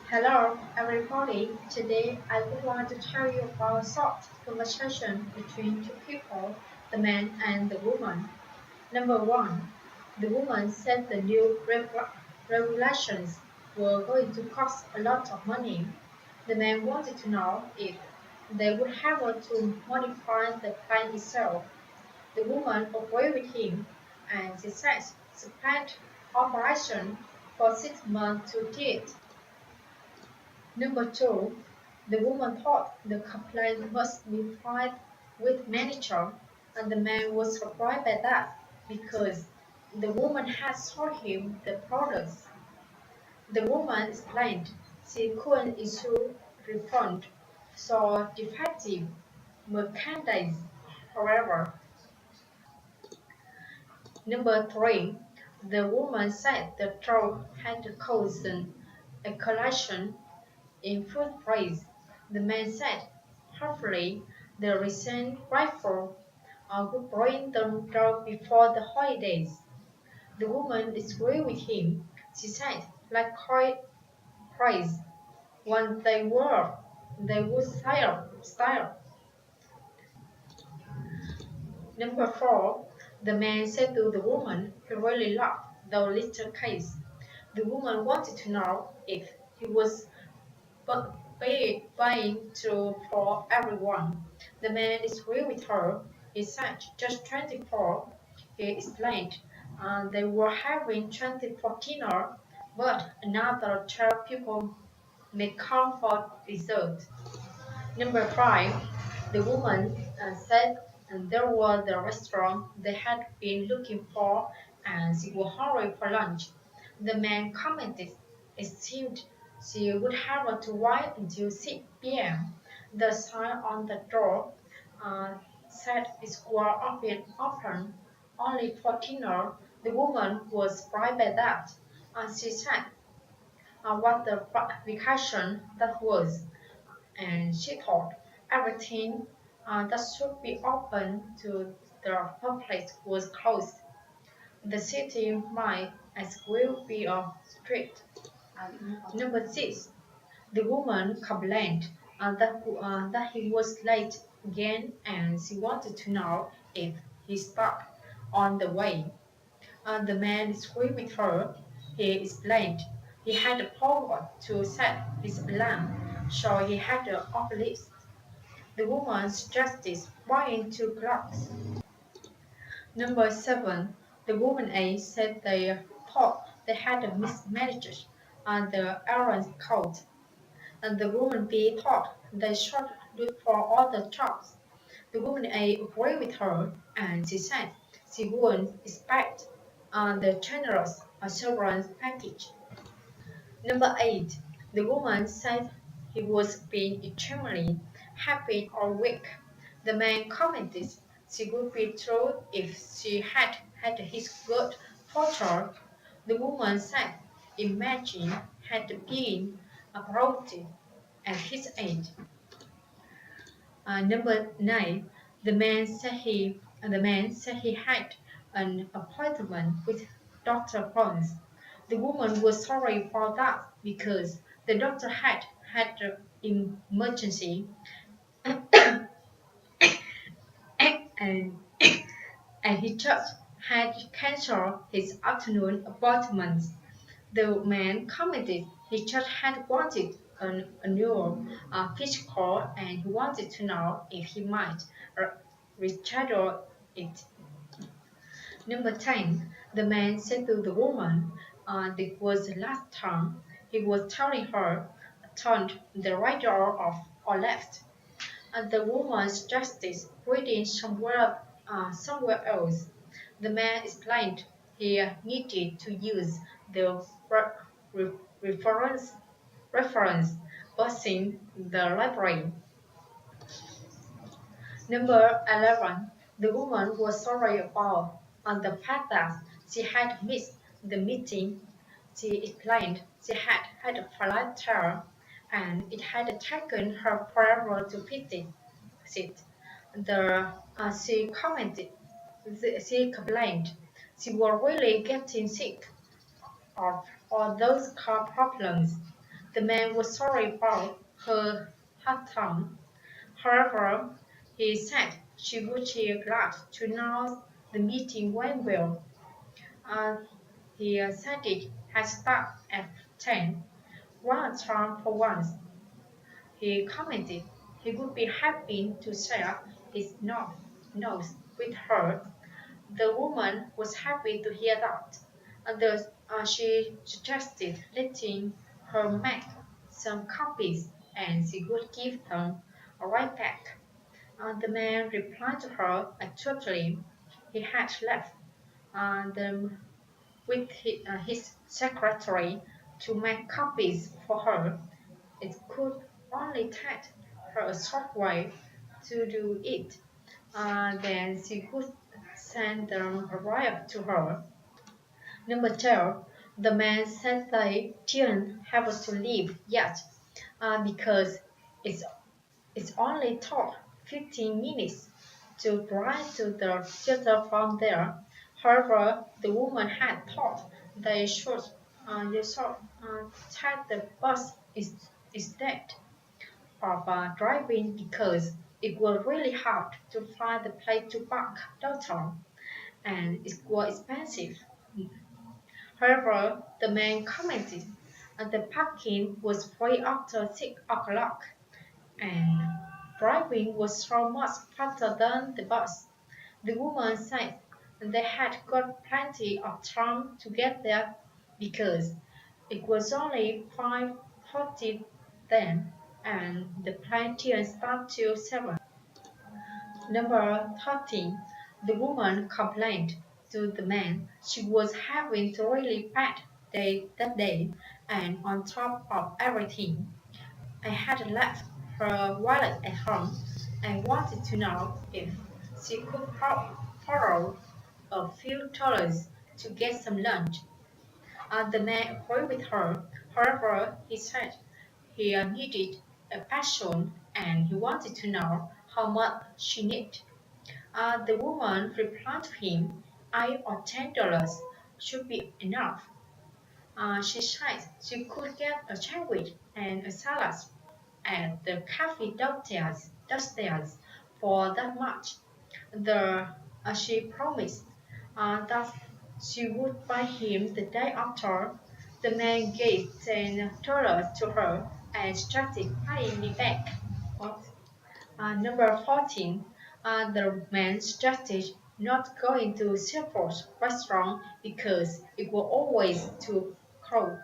Hello, everybody. Today, I would like to tell you about a short conversation between two people, the man and the woman. Number one, the woman said the new regulations were going to cost a lot of money. The man wanted to know if they would have to modify the plan itself. The woman agreed with him, and she said the planned operation for 6 months to do it. Number two, the woman thought the complaint must be filed with manager, and the man was surprised by that because the woman had sold him the products. The woman explained she couldn't issue refund, so defective merchandise. However, number three, the woman said the troll had caused a collision in food praise. The man said, hopefully, the recent rifle would bring them down before the holidays. The woman disagreed with him. She said, like quite praise, when they would style. Number four, the man said to the woman he really loved the little case. The woman wanted to know if he was but buying to for everyone. The man disagreed with her. He said just 24. He explained they were having 24 dinner, but another 12 people may come for dessert. Number five, the woman said there was the restaurant they had been looking for and she was hungry for lunch. The man commented it seemed she would have to wait until 6 p.m. The sign on the door uh, said it was open only for dinner. The woman was surprised by that. She said what the vacation that was and she thought everything that should be open to the public was closed. The city might as well be a street. Number six, the woman complained that he was late again and she wanted to know if he stopped on the way. The man disagreed with her. He explained he had forgot to set his alarm, so he had to off list. The woman suggested buying two clocks. Number seven, the woman A said they thought they had mismanaged the errand code, and the woman B thought they should look for all the jobs. The woman A agreed with her, and she said she wouldn't expect the generous assurance package. Number eight, the woman said he was being extremely happy all week. The man commented she would be thrilled if she had had his good fortune. The woman said, imagine had been approached at his age. Number nine, the man said he had an appointment with Dr. Burns. The woman was sorry for that because the doctor had an emergency and, and he just had cancelled his afternoon appointments. The man commented he just had wanted an annual physical and he wanted to know if he might reschedule it. Number 10, the man said to the woman, this was the last time he was telling her, turned the right door off or left. And the woman suggested reading somewhere else. The man explained he needed to use the re- reference reference was in the library. Number 11. The woman was sorry about the fact that she had missed the meeting. She explained she had had a flat tire and it had taken her forever to fix it. She commented, she complained she was really getting sick of all those car problems. The man was sorry about her hard time. However, he said she would be glad to know the meeting went well. Uh, he said it had started at 10. What a charm for once, he commented. He would be happy to share his nose with her. The woman was happy to hear that, and thus she suggested letting her make some copies and she would give them right back. The man replied to her shortly. He had left them with his secretary to make copies for her. It could only take her a short while to do it. Then she could send them a wire to her. Number 12. The man said they didn't have to leave yet because it's, it's only took 15 minutes to drive to the theater from there. However, the woman had thought they should take the bus instead of driving because it was really hard to find the place to park downtown and it was expensive. However, the man commented the parking was free after 6 o'clock and driving was so much faster than the bus. The woman said they had got plenty of time to get there because it was only 5:40 then and the plane didn't start till 7. Number 13. The woman complained to the man she was having a really bad day that day, and on top of everything, I had left her wallet at home. I wanted to know if she could borrow a few dollars to get some lunch. The man agreed with her. However, he said he needed a passion and he wanted to know how much she needed. The woman replied to him, $8 or $10 should be enough. She said she could get a sandwich and a salad at the cafe downstairs for that much. She promised that she would buy him the day after. The man gave $10 to her and started paying me back. What? Number 14. The man suggested not going to Silver's restaurant because it was always too cold.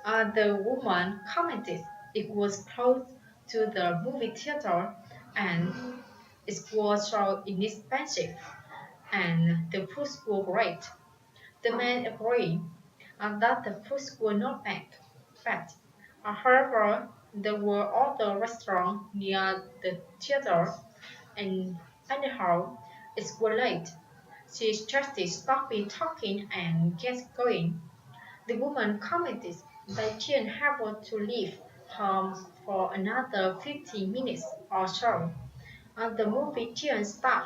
The woman commented it was close to the movie theater and it was so inexpensive and the food was great. The man agreed that the food was not bad. However, there were other restaurants near the theater and anyhow, it was late. She suggested stopping talking and get going. The woman commented they didn't have to leave home for another 15 minutes or so, and the movie didn't start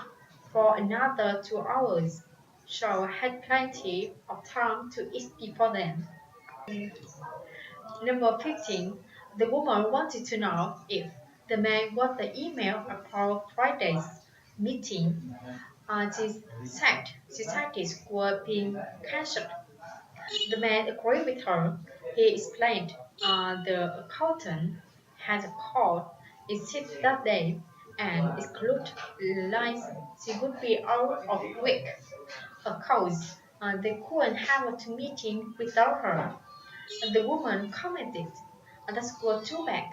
for another 2 hours, so I had plenty of time to eat before then. Number 15. The woman wanted to know if the man got the email about Friday's meeting. She said this was being cancelled. The man agreed with her. He explained the accountant had called in sick that day and it looked like she would be out of week. Of course, they couldn't have a meeting without her. The woman commented, "That's good too bad."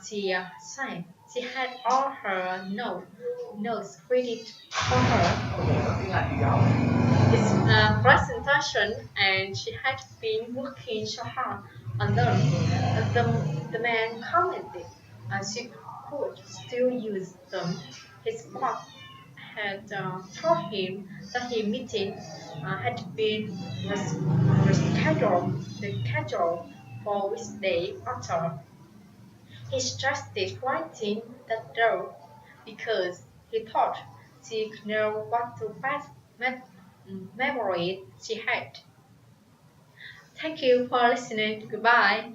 She said she had all her notes ready for her. It's a presentation and she had been working so hard on them. The man commented she could still use them. His boss had told him that his meeting had been rescheduled for which day after. He suggested writing that down because he thought she could know what to memory she had. Thank you for listening. Goodbye.